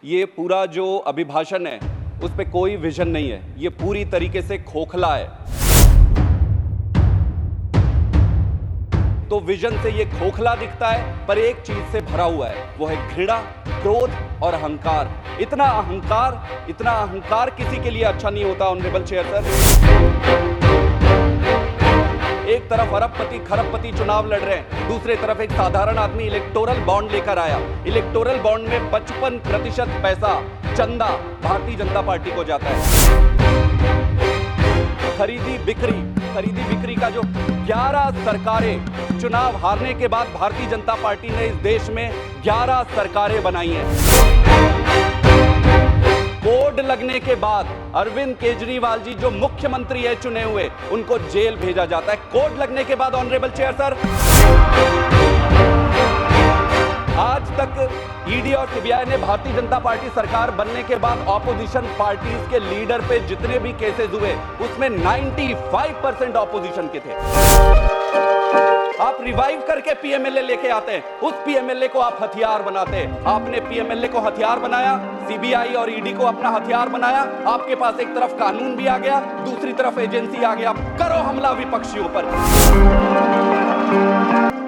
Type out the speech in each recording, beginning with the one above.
ये पूरा जो अभिभाषण है उस पे कोई विजन नहीं है, ये पूरी तरीके से खोखला है। तो विजन से ये खोखला दिखता है, पर एक चीज से भरा हुआ है, वो है घृणा, क्रोध और अहंकार। इतना अहंकार किसी के लिए अच्छा नहीं होता। ऑनरेबल चेयर सर, एक तरफ अरबपति खरबपति चुनाव लड़ रहे हैं, दूसरे तरफ एक साधारण आदमी इलेक्टोरल बॉन्ड लेकर आया। इलेक्टोरल बॉन्ड में 55% पैसा चंदा भारतीय जनता पार्टी को जाता है। खरीदी बिक्री का जो 11 सरकारें, चुनाव हारने के बाद भारतीय जनता पार्टी ने इस देश में 11 सरकारें बनाई हैं। कोड लगने के बाद अरविंद केजरीवाल जी जो मुख्यमंत्री है चुने हुए, उनको जेल भेजा जाता है कोड लगने के बाद। ऑनरेबल चेयर सर, आज तक ईडी और सीबीआई ने भारतीय जनता पार्टी सरकार बनने के बाद ऑपोजिशन पार्टीज के लीडर पे जितने भी केसेस हुए, उसमें 95% ऑपोजिशन के थे। आप रिवाइव करके पीएमएलए लेके आते हैं, उस पीएमएलए को आप हथियार बनाते हैं। आपने पीएमएलए को हथियार बनाया, सीबीआई और ईडी को अपना हथियार बनाया। आपके पास एक तरफ कानून भी आ गया, दूसरी तरफ एजेंसी आ गया। करो हमला विपक्षियों पर।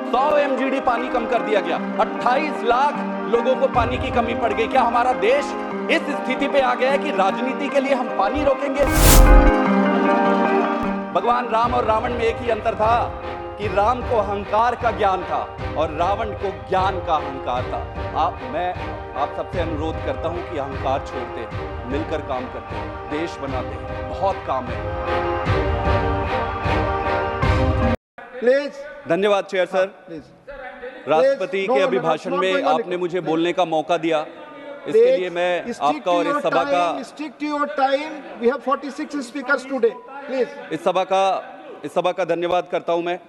100 MGD पानी कम कर दिया गया, 28 लाख लोगों को पानी की कमी पड़ गई। क्या हमारा देश इस स्थिति पे आ गया है कि राजनीति के लिए हम पानी रोकेंगे? भगवान राम और रावण में एक ही अंतर था कि राम को अहंकार का ज्ञान था और रावण को ज्ञान का अहंकार था। मैं आप सबसे अनुरोध करता हूं कि अहंकार छोड़ते हैं, मिलकर काम करते हैं, देश बनाते हैं, बहुत काम है। प्लीज। धन्यवाद चेयर सर। राष्ट्रपति के अभिभाषण में आपने मुझे बोलने का मौका दिया, इसके लिए मैं आपका और इस सभा का stick to your time. We have 46 speakers today. Please. इस सभा का धन्यवाद करता हूं मैं।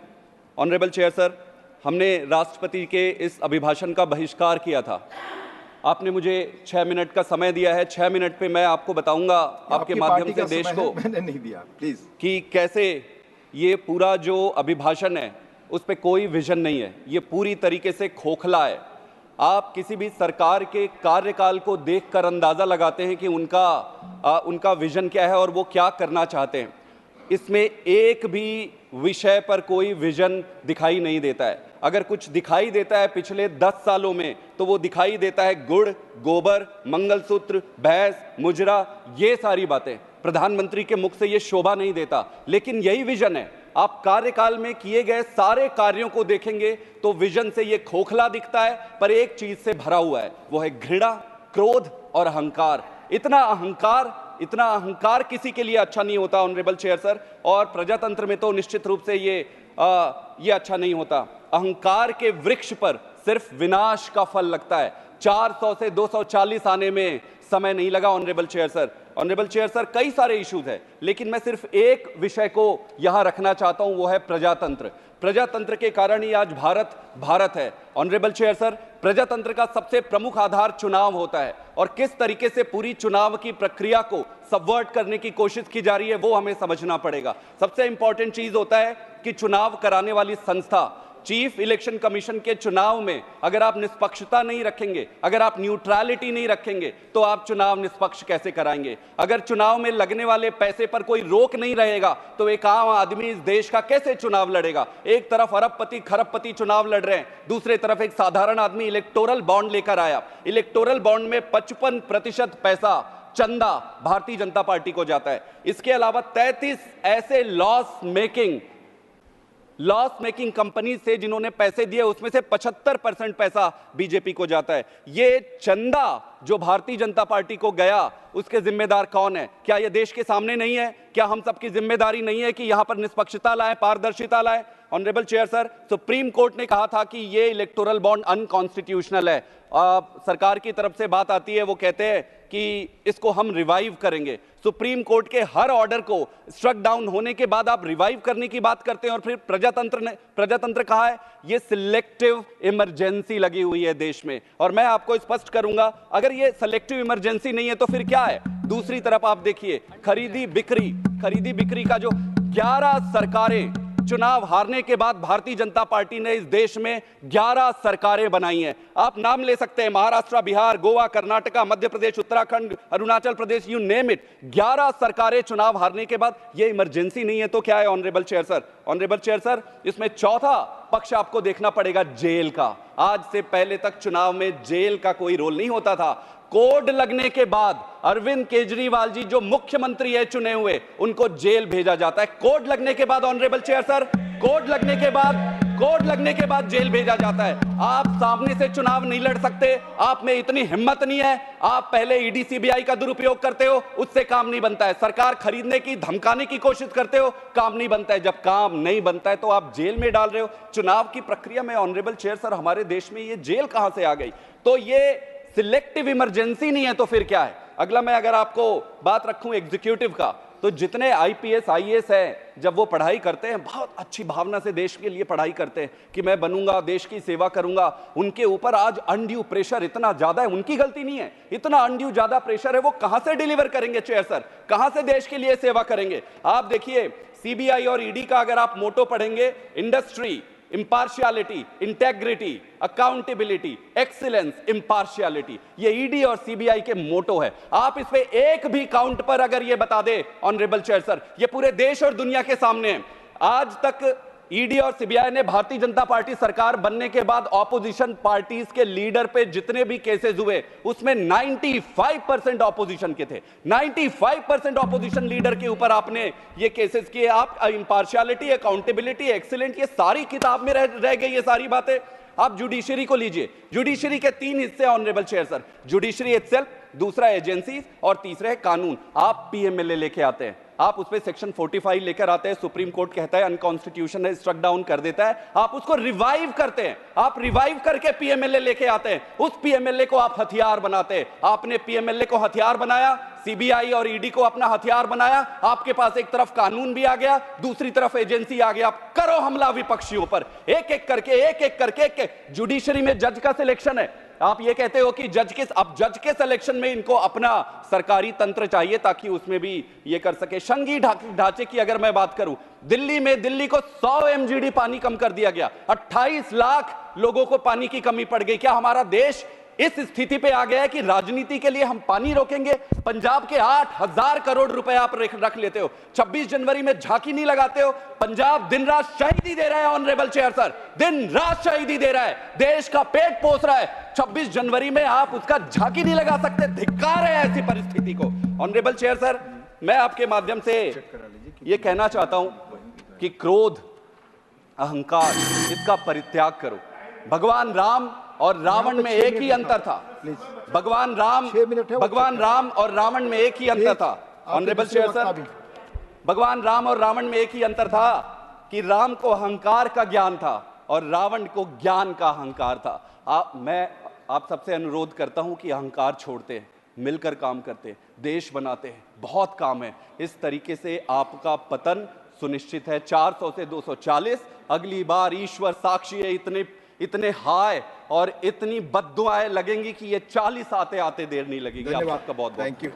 ऑनरेबल चेयर सर, हमने राष्ट्रपति के इस अभिभाषण का बहिष्कार किया था। आपने मुझे 6 मिनट का समय दिया है। 6 मिनट पे मैं आपको बताऊंगा आपके माध्यम से देश को, मैंने नहीं दिया, प्लीज, कि कैसे ये पूरा जो अभिभाषण है उस पे कोई विजन नहीं है, ये पूरी तरीके से खोखला है। आप किसी भी सरकार के कार्यकाल को देखकर अंदाजा लगाते हैं कि उनका विजन क्या है और वो क्या करना चाहते हैं। इसमें एक भी विषय पर कोई विजन दिखाई नहीं देता है। अगर कुछ दिखाई देता है पिछले 10 सालों में, तो वो दिखाई देता है गुड़, गोबर, मंगलसूत्र, भैंस, मुजरा, ये सारी बातें। प्रधानमंत्री के मुख से ये शोभा नहीं देता, लेकिन यही विजन है। आप कार्यकाल में किए गए सारे कार्यों को देखेंगे तो विजन से ये खोखला दिखता है, पर एक चीज से भरा हुआ है, वो है घृणा, क्रोध और अहंकार। इतना अहंकार किसी के लिए अच्छा नहीं होता। ऑनरेबल चेयर सर, और प्रजातंत्र में तो निश्चित रूप से ये अच्छा नहीं होता। अहंकार के वृक्ष पर सिर्फ विनाश का फल लगता है। 400 से 240 आने में समय नहीं लगा। ऑनरेबल चेयर सर, कई सारे इश्यूज है, लेकिन मैं सिर्फ एक विषय को यहां रखना चाहता हूं, वो है प्रजातंत्र के कारण ही आज भारत है। ऑनरेबल चेयर सर, प्रजातंत्र का सबसे प्रमुख आधार चुनाव होता है, और किस तरीके से पूरी चुनाव की प्रक्रिया को सबवर्ट करने की कोशिश की जा रही है वो हमें समझना पड़ेगा। सबसे इंपॉर्टेंट चीज होता है कि चुनाव कराने वाली संस्था, चीफ इलेक्शन कमीशन के चुनाव में अगर आप निष्पक्षता नहीं रखेंगे, अगर आप न्यूट्रलिटी नहीं रखेंगे, तो आप चुनाव निष्पक्ष कैसे कराएंगे? अगर चुनाव में लगने वाले पैसे पर कोई रोक नहीं रहेगा, तो एक आम आदमी इस देश का कैसे चुनाव लड़ेगा? एक तरफ अरबपति खरबपति चुनाव लड़ रहे हैं, दूसरे तरफ एक साधारण आदमी इलेक्टोरल बॉन्ड लेकर आया। इलेक्टोरल बॉन्ड में 55% पैसा चंदा भारतीय जनता पार्टी को जाता है। इसके अलावा 33 ऐसे लॉस मेकिंग कंपनी से जिन्होंने पैसे दिए, उसमें से 75% पैसा बीजेपी को जाता है। ये चंदा जो भारतीय जनता पार्टी को गया, उसके जिम्मेदार कौन है? क्या ये देश के सामने नहीं है? क्या हम सबकी जिम्मेदारी नहीं है कि यहां पर निष्पक्षता लाए, पारदर्शिता लाए? Honourable chair sir, supreme court ने कहा था कि ये इलेक्टोरल बॉन्ड अनकॉन्स्टिट्यूशनल है। सरकार की तरफ से बात आती है, वो कहते हैं कि इसको हम रिवाइव करेंगे। सुप्रीम कोर्ट के हर ऑर्डर को स्ट्रक डाउन होने के बाद आप रिवाइव करने की बात करते हैं, और फिर प्रजातंत्र कहा है। ये सिलेक्टिव इमरजेंसी लगी हुई है देश में, और मैं आपको स्पष्ट करूंगा, अगर ये सिलेक्टिव इमरजेंसी नहीं है तो फिर क्या है? दूसरी तरफ आप देखिए, खरीदी बिक्री का जो 11 सरकारें चुनाव हारने के बाद भारतीय जनता पार्टी ने इस देश में 11 सरकारें बनाई हैं। आप नाम ले सकते हैं, Maharashtra, Bihar, Goa, Karnataka, Madhya Pradesh, Uttarakhand, Arunachal Pradesh, you name it. 11 सरकारें चुनाव हारने के बाद। ये इमरजेंसी नहीं है तो क्या है honourable chair sir? Honourable chair sir, इसमें चौथा पक्ष आपको देखना पड़ेगा जेल का। आज से पहले तक चुनाव में जेल का कोई रोल नहीं होता था। कोड लगने के बाद अरविंद केजरीवाल जी जो मुख्यमंत्री है चुने हुए, उनको जेल भेजा जाता है। कोड लगने के बाद ऑनरेबल चेयर सर, कोड लगने के बाद जेल भेजा जाता है। आप सामने से चुनाव नहीं लड़ सकते, आप में इतनी हिम्मत नहीं है। आप पहले ईडी सीबीआई का दुरुपयोग करते हो, उससे काम नहीं बनता है। सरकार खरीदने की, धमकाने की कोशिश करते हो, काम नहीं बनता है। जब काम नहीं बनता है तो आप जेल में डाल रहे हो। चुनाव की प्रक्रिया में ऑनरेबल चेयर सर, हमारे देश में ये जेल कहां से आ गई? तो ये सिलेक्टिव इमरजेंसी नहीं है तो फिर क्या है? अगला मैं अगर आपको बात रखूं एग्जीक्यूटिव का, तो जितने आईपीएस आईएएस हैं, जब वो पढ़ाई करते हैं, बहुत अच्छी भावना से देश के लिए पढ़ाई करते हैं कि मैं बनूंगा, देश की सेवा करूंगा। उनके ऊपर आज अनड्यू प्रेशर इतना ज्यादा है। उनकी गलती नहीं है, इतना अनड्यू ज्यादा प्रेशर है। वो कहां से डिलीवर करेंगे चेयर सर? कहां से देश के लिए सेवा करेंगे? आप देखिए, सीबीआई और ईडी का अगर आप मोटो पढ़ेंगे, इंडस्ट्री, इंपार्शियलिटी, इंटेग्रिटी, अकाउंटेबिलिटी, एक्सीलेंस, इंपार्शियलिटी, ये ईडी और सीबीआई के मोटो है। आप इस पे एक भी काउंट पर अगर ये बता दे ऑनरेबल चेयर सर, ये पूरे देश और दुनिया के सामने है। आज तक ईडी और सीबीआई ने भारतीय जनता पार्टी सरकार बनने के बाद ऑपोजिशन पार्टीज के लीडर पे जितने भी केसेस हुए, उसमें 95% ऑपोजिशन के थे। 95% ऑपोजिशन लीडर के ऊपर आपने ये केसेस किए। आप इंपार्शियलिटी, अकाउंटेबिलिटी, एक्सीलेंट, ये सारी किताब में रह गई ये सारी बातें। आप जुडिशरी को लीजिए, जुडिशरी के 3 हिस्से honourable chair sir, judiciary itself, दूसरा एजेंसीज और तीसरे है कानून। आप पीएमएलए लेके आते हैं, आप उस पे सेक्शन 45 लेकर आते हैं, सुप्रीम कोर्ट कहता है अनकॉन्स्टिट्यूशनल है, स्ट्रक डाउन कर देता है। आप उसको रिवाइव करते हैं, आप रिवाइव करके पीएमएलए लेके आते हैं। उस पीएमएलए को आप हथियार बनाते हैं। आपने पीएमएलए को हथियार बनाया, सीबीआई और ईडी को अपना हथियार बनाया। आपके पास एक तरफ कानून भी आ गया, दूसरी तरफ एजेंसी आ गया। आप करो हमला विपक्षियों पर, एक एक करके। जुडिशरी में जज का सिलेक्शन है। आप ये कहते हो कि जज के सिलेक्शन में इनको अपना सरकारी तंत्र चाहिए ताकि उसमें भी ये कर सके। संघीय ढांचे की अगर मैं बात करूं, दिल्ली को 100 एमजीडी पानी कम कर दिया गया। 28 लाख लोगों को पानी की कमी पड़ गई। क्या हमारा देश इस स्थिति पे आ गया है कि राजनीति के लिए हम पानी रोकेंगे? पंजाब के 8,000 करोड़ रुपए आप रख लेते हो, 26 जनवरी में झांकी नहीं लगाते हो। पंजाब दिन रात शहीदी दे रहा है ऑनरेबल चेयर सर, दिन रात शहीदी दे रहा है, देश का पेट पोस रहा है। 26 जनवरी में आप उसका झांकी नहीं लगा सकते। धिक्कार है ऐसी परिस्थिति को। ऑनरेबल चेयर सर, मैं आपके माध्यम से यह कहना चाहता हूं कि क्रोध, अहंकार, इसका परित्याग करो। भगवान राम और रावण में एक ही अंतर था। भगवान राम और रावण में एक ही अंतर था ऑनरेबल चेयर सर, भगवान राम और रावण में एक ही अंतर था कि राम को अहंकार का ज्ञान था और रावण को ज्ञान का अहंकार था। मैं आप सबसे अनुरोध करता हूं कि अहंकार छोड़ते हैं, मिलकर काम करते हैं, देश बनाते हैं, बहुत काम है। इस तरीके से आपका पतन सुनिश्चित है। 400 से 240, अगली बार ईश्वर साक्षी है, इतने हाय और इतनी बद्दुआएं लगेंगी कि ये 40 आते आते देर नहीं लगेगी। आपका बहुत बहुत थैंक यू।